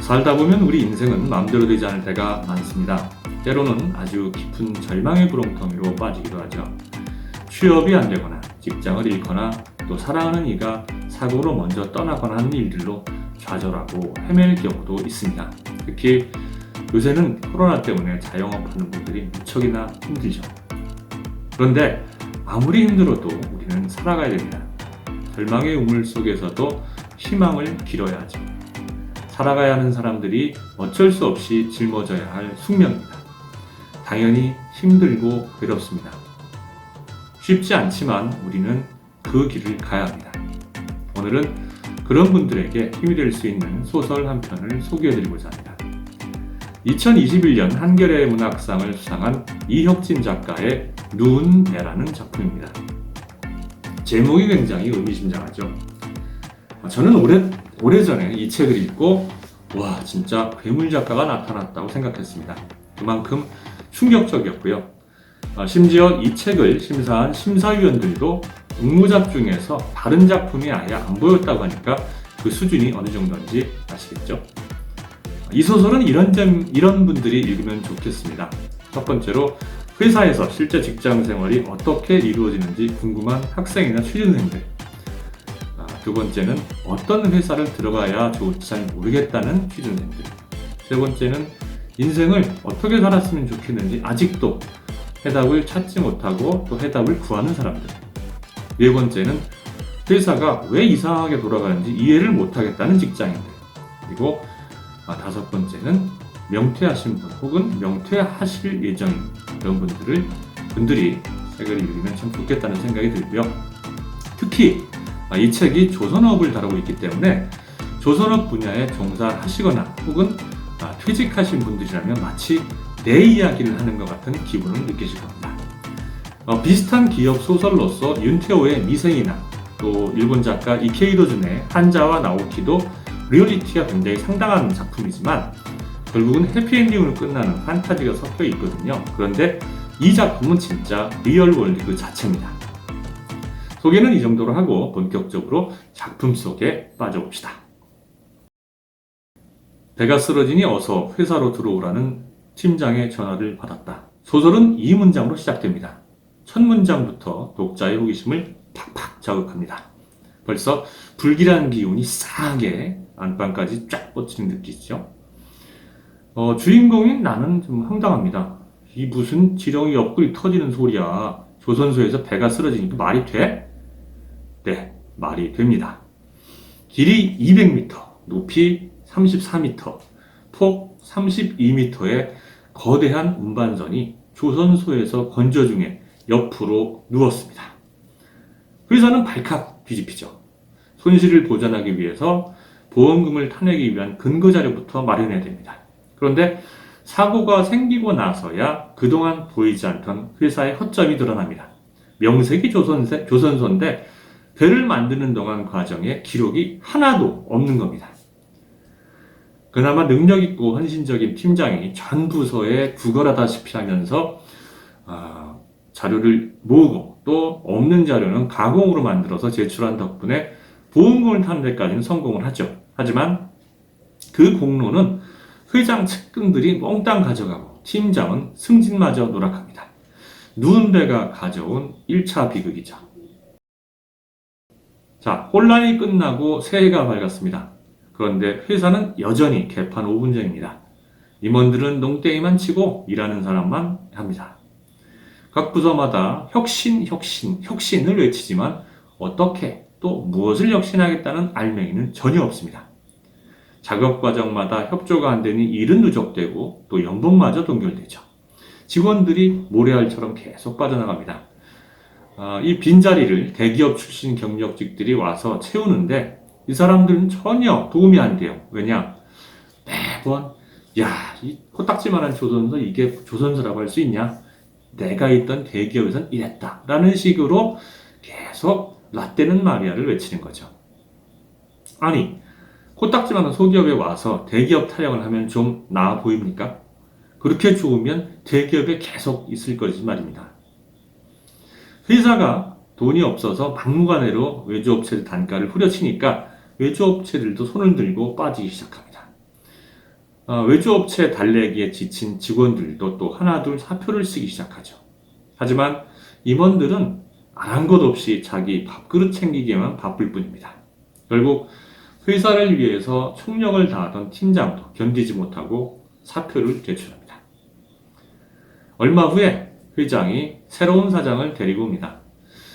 살다 보면 우리 인생은 마음대로 되지 않을 때가 많습니다. 때로는 아주 깊은 절망의 구렁텅이로 빠지기도 하죠. 취업이 안 되거나 직장을 잃거나 또 사랑하는 이가 사고로 먼저 떠나거나 하는 일들로 좌절하고 헤맬 경우도 있습니다. 특히 요새는 코로나 때문에 자영업하는 분들이 무척이나 힘들죠. 그런데 아무리 힘들어도 우리는 살아가야 됩니다. 절망의 우물 속에서도 희망을 길어야 하죠. 살아가야 하는 사람들이 어쩔 수 없이 짊어져야 할 숙명입니다. 당연히 힘들고 괴롭습니다. 쉽지 않지만 우리는 그 길을 가야 합니다. 오늘은 그런 분들에게 힘이 될 수 있는 소설 한 편을 소개해드리고자 합니다. 2021년 한겨레 문학상을 수상한 이혁진 작가의 누운 배라는 작품입니다. 제목이 굉장히 의미심장하죠. 저는 오래전에 이 책을 읽고 와 진짜 괴물 작가가 나타났다고 생각했습니다. 그만큼 충격적이었고요. 심지어 이 책을 심사한 심사위원들도 응모작 중에서 다른 작품이 아예 안 보였다고 하니까 그 수준이 어느 정도인지 아시겠죠? 이 소설은 이런 분들이 읽으면 좋겠습니다. 첫 번째로 회사에서 실제 직장 생활이 어떻게 이루어지는지 궁금한 학생이나 취준생들. 두 번째는 어떤 회사를 들어가야 좋을지 잘 모르겠다는 취준생들. 세 번째는 인생을 어떻게 살았으면 좋겠는지 아직도 해답을 찾지 못하고 또 해답을 구하는 사람들. 네 번째는 회사가 왜 이상하게 돌아가는지 이해를 못하겠다는 직장인들. 그리고 다섯 번째는 명퇴하신 분 혹은 명퇴하실 예정인 그런 분들이 책을 읽으면 참 좋겠다는 생각이 들고요. 특히 이 책이 조선업을 다루고 있기 때문에 조선업 분야에 종사하시거나 혹은 퇴직하신 분들이라면 마치 내 이야기를 하는 것 같은 기분을 느끼실 겁니다. 비슷한 기업 소설로서 윤태호의 미생이나 또 일본 작가 이케이도 준의 한자와 나오키도 리얼리티가 굉장히 상당한 작품이지만 결국은 해피엔딩으로 끝나는 판타지가 섞여 있거든요. 그런데 이 작품은 진짜 리얼월드 그 자체입니다. 소개는 이 정도로 하고 본격적으로 작품 속에 빠져봅시다. 배가 쓰러지니 어서 회사로 들어오라는 팀장의 전화를 받았다. 소설은 이 문장으로 시작됩니다. 첫 문장부터 독자의 호기심을 팍팍 자극합니다. 벌써 불길한 기운이 싸하게 안방까지 쫙 뻗치는 느끼시죠? 주인공인 나는 좀 황당합니다. 이 무슨 지렁이 옆구리 터지는 소리야. 조선소에서 배가 쓰러지니까 말이 돼? 네, 말이 됩니다. 길이 200m, 높이 34m, 폭 32m의 거대한 운반선이 조선소에서 건조 중에 옆으로 누웠습니다. 회사는 발칵 뒤집히죠. 손실을 보전하기 위해서 보험금을 타내기 위한 근거자료부터 마련해야 됩니다. 그런데 사고가 생기고 나서야 그동안 보이지 않던 회사의 허점이 드러납니다. 명색이 조선소인데 배를 만드는 동안 과정에 기록이 하나도 없는 겁니다. 그나마 능력있고 헌신적인 팀장이 전 부서에 구걸하다시피 하면서 자료를 모으고 또 없는 자료는 가공으로 만들어서 제출한 덕분에 보험금을 타는 데까지는 성공을 하죠. 하지만 그 공로는 회장 측근들이 몽땅 가져가고 팀장은 승진마저 누락합니다. 누운 배가 가져온 1차 비극이죠. 자, 혼란이 끝나고 새해가 밝았습니다. 그런데 회사는 여전히 개판 5분 전입니다. 임원들은 농땡이만 치고 일하는 사람만 합니다. 각 부서마다 혁신을 외치지만 어떻게 또 무엇을 혁신하겠다는 알맹이는 전혀 없습니다. 작업 과정마다 협조가 안 되니 일은 누적되고 또 연봉마저 동결되죠. 직원들이 모래알처럼 계속 빠져나갑니다. 이 빈자리를 대기업 출신 경력직들이 와서 채우는데 이 사람들은 전혀 도움이 안 돼요. 왜냐? 매번 이 코딱지만한 조선소 이게 조선소라고 할 수 있냐? 내가 있던 대기업에선 이랬다 라는 식으로 계속 라떼는 마리아를 외치는 거죠. 아니 코딱지만한 소기업에 와서 대기업 타령을 하면 좀 나아 보입니까? 그렇게 좋으면 대기업에 계속 있을 거지 말입니다. 회사가 돈이 없어서 막무가내로 외주업체들 단가를 후려치니까 외주업체들도 손을 들고 빠지기 시작합니다. 외주업체 달래기에 지친 직원들도 또 하나둘 사표를 쓰기 시작하죠. 하지만 임원들은 아랑곳 없이 자기 밥그릇 챙기기에만 바쁠 뿐입니다. 결국 회사를 위해서 총력을 다하던 팀장도 견디지 못하고 사표를 제출합니다. 얼마 후에 회장이 새로운 사장을 데리고 옵니다.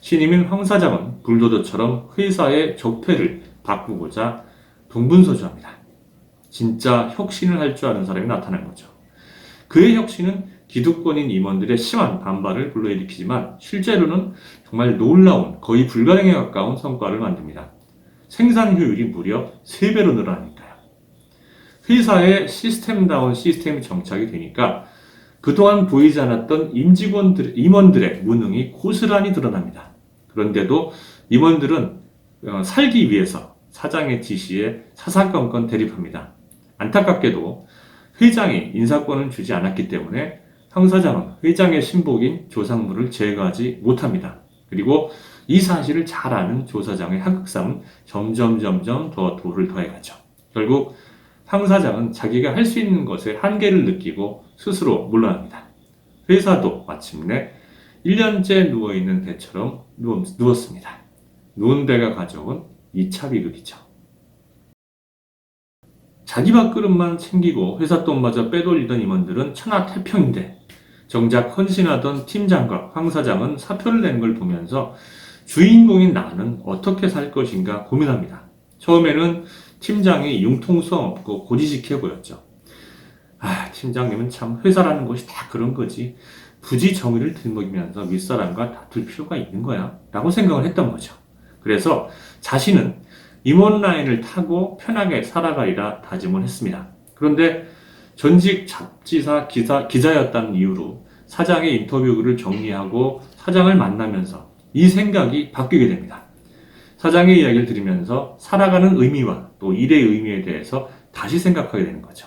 신임인 황 사장은 불도저처럼 회사의 적폐를 바꾸고자 동분서주합니다. 진짜 혁신을 할 줄 아는 사람이 나타난 거죠. 그의 혁신은 기득권인 임원들의 심한 반발을 불러일으키지만 실제로는 정말 놀라운, 거의 불가능에 가까운 성과를 만듭니다. 생산 효율이 무려 3배로 늘어나니까요. 회사의 시스템다운 시스템이 정착이 되니까 그동안 보이지 않았던 임원들의 무능이 고스란히 드러납니다. 그런데도 임원들은 살기 위해서 사장의 지시에 사사건건 대립합니다. 안타깝게도 회장이 인사권을 주지 않았기 때문에 황 사장은 회장의 신복인 조상무를 제거하지 못합니다. 그리고 이 사실을 잘 아는 조 사장의 하극상은 점점 더 돌을 더해가죠. 결국 황 사장은 자기가 할 수 있는 것에 한계를 느끼고 스스로 물러납니다. 회사도 마침내 1년째 누워있는 배처럼 누웠습니다. 누운 배가 가져온 2차 비극이죠. 자기 밥그릇만 챙기고 회사 돈마저 빼돌리던 임원들은 천하태평인데 정작 헌신하던 팀장과 황 사장은 사표를 낸 걸 보면서 주인공인 나는 어떻게 살 것인가 고민합니다. 처음에는 팀장이 융통성 없고 고지식해 보였죠. 팀장님은 참 회사라는 것이 다 그런 거지. 굳이 정의를 들먹이면서 윗사람과 다툴 필요가 있는 거야 라고 생각을 했던 거죠. 그래서 자신은 임원 라인을 타고 편하게 살아가리라 다짐을 했습니다. 그런데 전직 잡지사 기자였다는 이유로 사장의 인터뷰를 정리하고 사장을 만나면서 이 생각이 바뀌게 됩니다. 사장의 이야기를 들으면서 살아가는 의미와 또 일의 의미에 대해서 다시 생각하게 되는 거죠.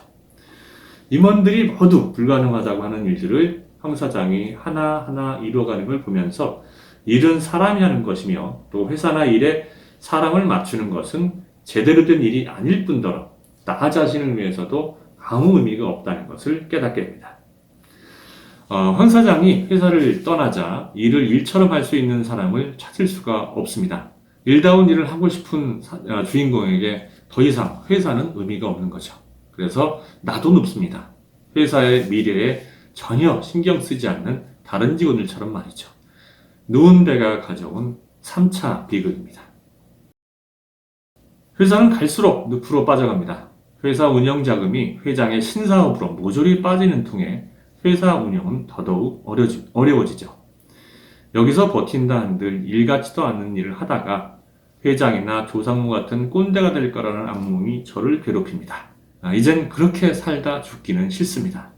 임원들이 모두 불가능하다고 하는 일들을 황 사장이 하나하나 이루어가는 걸 보면서 일은 사람이 하는 것이며 또 회사나 일에 사람을 맞추는 것은 제대로 된 일이 아닐 뿐더러 나 자신을 위해서도 아무 의미가 없다는 것을 깨닫게 됩니다. 황 사장이 회사를 떠나자 일을 일처럼 할 수 있는 사람을 찾을 수가 없습니다. 일다운 일을 하고 싶은 주인공에게 더 이상 회사는 의미가 없는 거죠. 그래서 나도 눕습니다. 회사의 미래에 전혀 신경 쓰지 않는 다른 직원들처럼 말이죠. 누운 배가 가져온 3차 비극입니다. 회사는 갈수록 늪으로 빠져갑니다. 회사 운영 자금이 회장의 신사업으로 모조리 빠지는 통에 회사 운영은 더더욱 어려워지죠. 여기서 버틴다 한들 일 같지도 않는 일을 하다가 회장이나 조상무 같은 꼰대가 될 거라는 악몽이 저를 괴롭힙니다. 이젠 그렇게 살다 죽기는 싫습니다.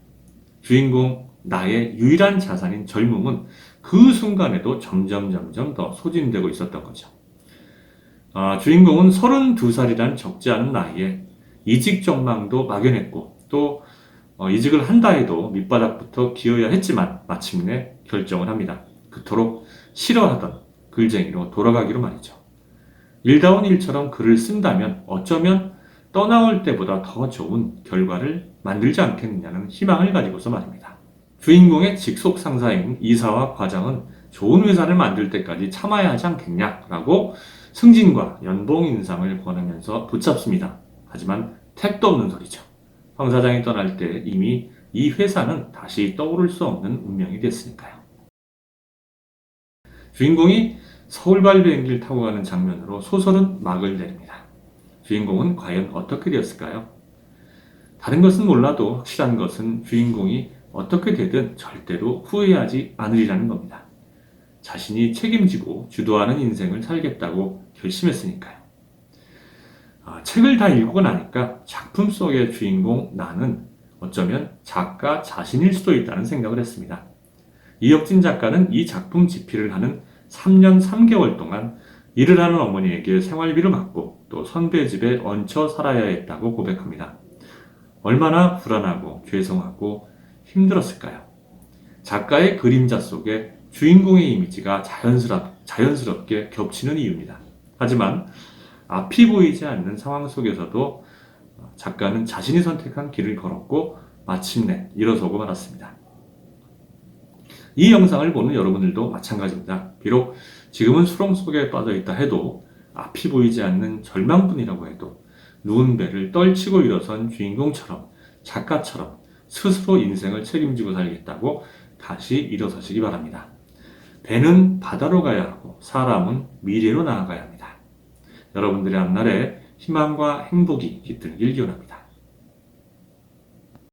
주인공 나의 유일한 자산인 젊음은 그 순간에도 점점 더 소진되고 있었던 거죠. 주인공은 32살이란 적지 않은 나이에 이직 전망도 막연했고 또 이직을 한다 해도 밑바닥부터 기어야 했지만 마침내 결정을 합니다. 그토록 싫어하던 글쟁이로 돌아가기로 말이죠. 일다운 일처럼 글을 쓴다면 어쩌면 떠나올 때보다 더 좋은 결과를 만들지 않겠느냐는 희망을 가지고서 말입니다. 주인공의 직속 상사인 이사와 과장은 좋은 회사를 만들 때까지 참아야 하지 않겠냐라고 승진과 연봉 인상을 권하면서 붙잡습니다. 하지만 택도 없는 소리죠. 황 사장이 떠날 때 이미 이 회사는 다시 떠오를 수 없는 운명이 됐으니까요. 주인공이 서울발 비행기를 타고 가는 장면으로 소설은 막을 내립니다. 주인공은 과연 어떻게 되었을까요? 다른 것은 몰라도 확실한 것은 주인공이 어떻게 되든 절대로 후회하지 않으리라는 겁니다. 자신이 책임지고 주도하는 인생을 살겠다고 결심했으니까요. 책을 다 읽고 나니까 작품 속의 주인공 나는 어쩌면 작가 자신일 수도 있다는 생각을 했습니다. 이혁진 작가는 이 작품 집필을 하는 3년 3개월 동안 일을 하는 어머니에게 생활비를 받고 또 선배 집에 얹혀 살아야 했다고 고백합니다. 얼마나 불안하고 죄송하고 힘들었을까요? 작가의 그림자 속에 주인공의 이미지가 자연스럽게 겹치는 이유입니다. 하지만 앞이 보이지 않는 상황 속에서도 작가는 자신이 선택한 길을 걸었고 마침내 일어서고 말았습니다. 이 영상을 보는 여러분들도 마찬가지입니다. 비록 지금은 수렁 속에 빠져 있다 해도 앞이 보이지 않는 절망뿐이라고 해도 누운 배를 떨치고 일어선 주인공처럼 작가처럼 스스로 인생을 책임지고 살겠다고 다시 일어서시기 바랍니다. 배는 바다로 가야 하고 사람은 미래로 나아가야 합니다. 여러분들의 앞날에 희망과 행복이 깃들길 기원합니다.